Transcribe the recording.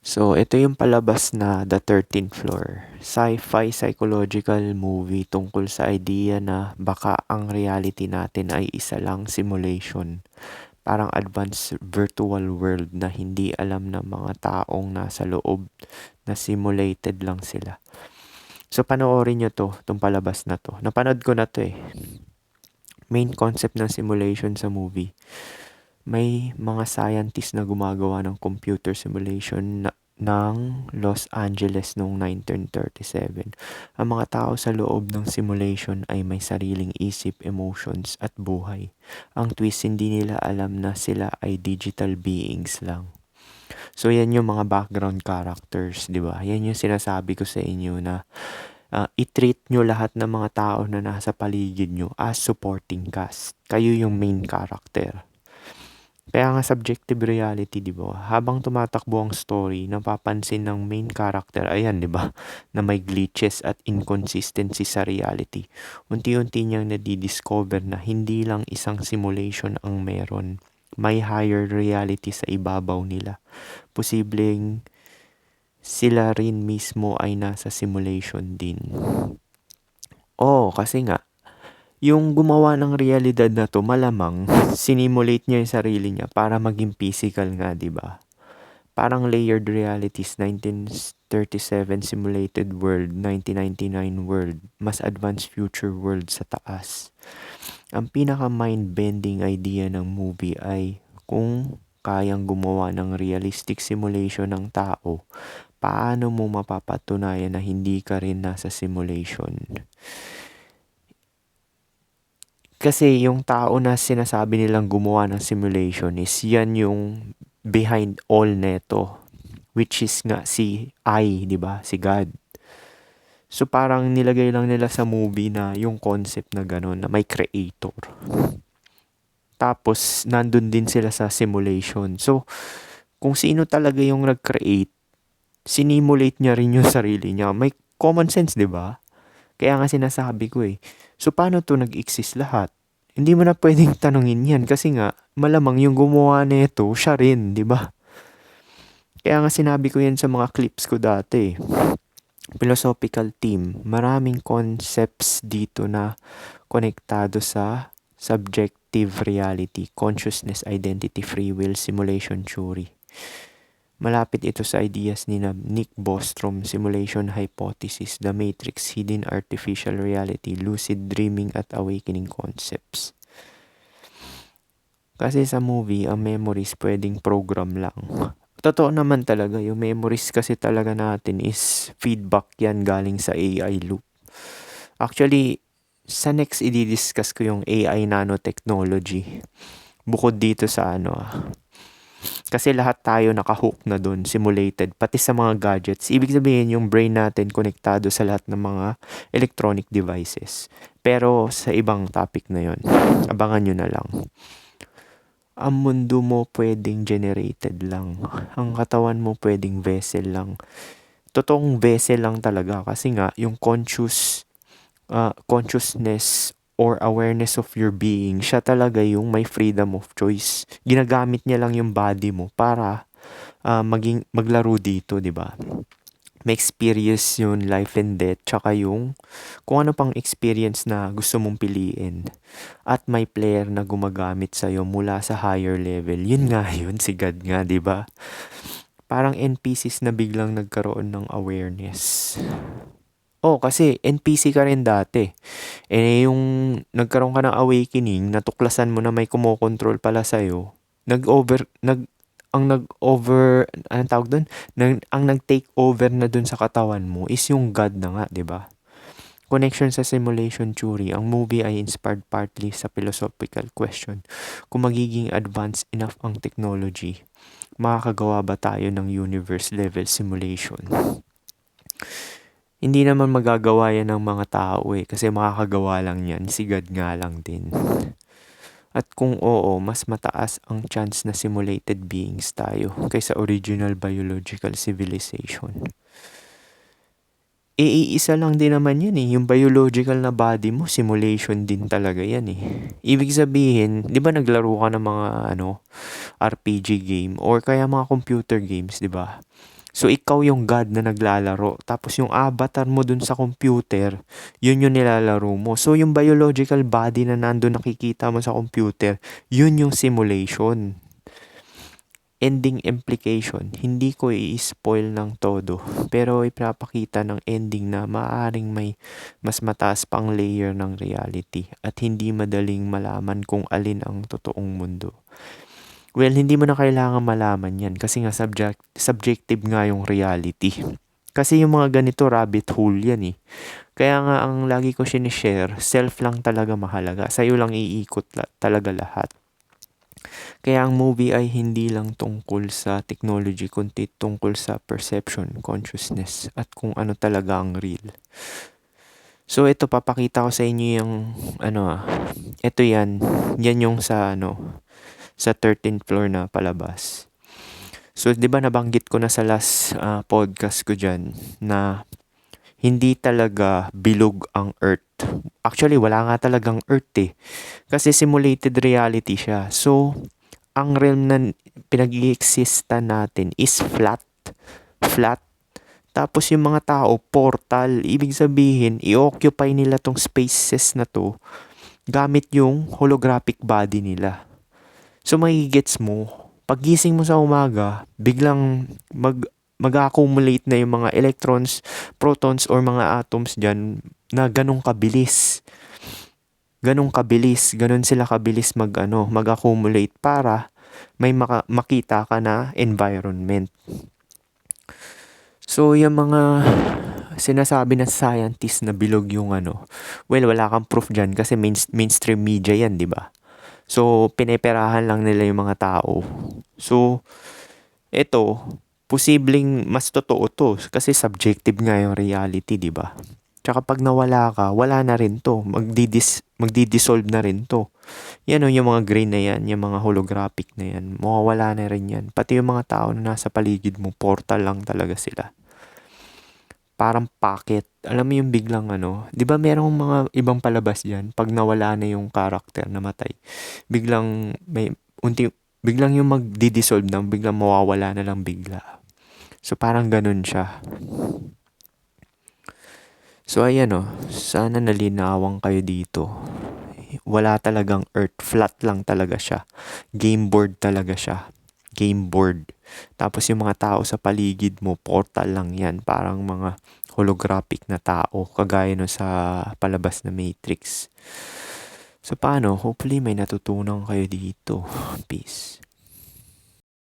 So, ito yung palabas na The 13th Floor. Sci-fi psychological movie tungkol sa idea na baka ang reality natin ay isa lang simulation. Parang advanced virtual world na hindi alam ng mga taong nasa loob na simulated lang sila. So, panoorin nyo to, tong palabas na to. Napanood ko na to eh. Main concept ng simulation sa movie. May mga scientist na gumagawa ng computer simulation ng Los Angeles noong 1937. Ang mga tao sa loob ng simulation ay may sariling isip, emotions at buhay. Ang twist, hindi nila alam na sila ay digital beings lang. So yan yung mga background characters, di ba? Yan yung sinasabi ko sa inyo na i-treat nyo lahat ng mga tao na nasa paligid nyo as supporting cast. Kayo yung main character. Kaya nga subjective reality, di ba? Habang tumatakbo ang story, napapansin ng main character, ayan, di ba? Na may glitches at inconsistency sa reality. Unti-unti niyang nadidiscover na hindi lang isang simulation ang meron. May higher reality sa ibabaw nila. Posibleng sila rin mismo ay nasa simulation din. Kasi nga, yung gumawa ng realidad na to, malamang sinimulate niya yung sarili niya para maging physical nga, di ba? Parang layered realities, 1937 simulated world, 1999 world, mas advanced future world sa taas. Ang pinaka mind-bending idea ng movie ay kung kayang gumawa ng realistic simulation ng tao, paano mo mapapatunayan na hindi ka rin nasa simulation? Kasi yung tao na sinasabi nilang gumawa ng simulation is yan yung behind all neto. Which is nga si I, di ba? Si God. So parang nilagay lang nila sa movie na yung concept na gano'n, na may creator. Tapos nandun din sila sa simulation. So kung sino talaga yung nag-create, sinimulate niya rin yung sarili niya. May common sense, di ba? Kaya nga sinasabi ko eh. So paano to nag-exist lahat? Hindi mo na pwedeng tanungin yan kasi nga malamang yung gumawa nito siya rin, di ba? Kaya nga sinabi ko yan sa mga clips ko dati. Philosophical theme, maraming concepts dito na konektado sa subjective reality, consciousness, identity, free will, simulation theory. Malapit ito sa ideas ni Nick Bostrom, simulation hypothesis, the matrix, hidden artificial reality, lucid dreaming at awakening concepts. Kasi sa movie, ang memories pwedeng program lang. Totoo naman talaga, yung memories kasi talaga natin is feedback yan galing sa AI loop. Actually, sa next i-discuss ko yung AI nanotechnology. Bukod dito sa kasi lahat tayo nakahook na dun, simulated, pati sa mga gadgets. Ibig sabihin, yung brain natin konektado sa lahat ng mga electronic devices. Pero sa ibang topic na yon, abangan nyo na lang. Ang mundo mo pwedeng generated lang. Ang katawan mo pwedeng vessel lang. Totoong vessel lang talaga kasi nga yung consciousness or awareness of your being, siya talaga yung may freedom of choice. Ginagamit niya lang yung body mo para maglaro dito, di ba? May experience yun, life and death, tsaka yung kung ano pang experience na gusto mong piliin. At may player na gumagamit sa'yo mula sa higher level. Yun nga yun, si God nga, di ba? Parang NPCs na biglang nagkaroon ng awareness. Kasi NPC ka rin dati. Yung nagkaroon ka ng awakening, natuklasan mo na may kumokontrol pala sa'yo, anong tawag doon? Ang nag-take over na dun sa katawan mo is yung God na nga, di ba? Connection sa simulation theory, ang movie ay inspired partly sa philosophical question. Kung magiging advanced enough ang technology, makakagawa ba tayo ng universe level simulation? Hindi naman magagawa yan ng mga tao kasi makakagawa lang yan, si God nga lang din. At kung oo, mas mataas ang chance na simulated beings tayo kaysa original biological civilization. Iisa lang din naman yan yung biological na body mo, simulation din talaga yan Ibig sabihin, di ba naglaro ka ng mga RPG game or kaya mga computer games, di ba? So, ikaw yung God na naglalaro. Tapos yung avatar mo dun sa computer, yun yung nilalaro mo. So, yung biological body na nandun nakikita mo sa computer, yun yung simulation. Ending implication, hindi ko i-spoil ng todo. Pero ipapakita ng ending na maaaring may mas mataas pang layer ng reality at hindi madaling malaman kung alin ang totoong mundo. Well, hindi mo na kailangan malaman yan kasi nga subjective nga yung reality. Kasi yung mga ganito rabbit hole yan eh. Kaya nga ang lagi ko sinishare, self lang talaga mahalaga. Sa'yo lang iikot talaga lahat. Kaya ang movie ay hindi lang tungkol sa technology, kundi tungkol sa perception, consciousness, at kung ano talaga ang real. So ito, papakita ko sa inyo yung, ito yan yung sa 13th floor na palabas. So, di ba nabanggit ko na sa last podcast ko dyan na hindi talaga bilog ang Earth. Actually, wala nga talagang Earth eh. Kasi simulated reality siya. So, ang realm na pinag-i-exista natin is flat. Flat. Tapos yung mga tao, portal. Ibig sabihin, i-occupy nila tong spaces na to gamit yung holographic body nila. So, magigets mo, pagising mo sa umaga, biglang mag-accumulate na yung mga electrons, protons, or mga atoms dyan na ganun kabilis. Ganun sila kabilis mag-accumulate para may makita ka na environment. So, yung mga sinasabi ng scientist na bilog yung well, wala kang proof dyan kasi mainstream media yan, di ba? So, pineperahan lang nila yung mga tao. So, ito, posibleng mas totoo to kasi subjective nga yung reality, di ba? Tsaka pag nawala ka, wala na rin to. Magdi-dissolve na rin to. Yan yung mga grain na yan, yung mga holographic na yan. Mawawala na rin yan. Pati yung mga tao na nasa paligid mo, portal lang talaga sila. Parang pocket. Alam mo yung biglang di ba merong mga ibang palabas dyan, pag nawala na yung character na matay, biglang biglang yung magdi-dissolve na, biglang mawawala na lang bigla. So parang ganun siya. So ayan sana nalinawan kayo dito. Wala talagang earth, flat lang talaga siya. Game board talaga siya. Game board. Tapos yung mga tao sa paligid mo, portal lang yan. Parang mga holographic na tao. Kagaya sa palabas na Matrix. So paano? Hopefully may natutunan kayo dito. Peace.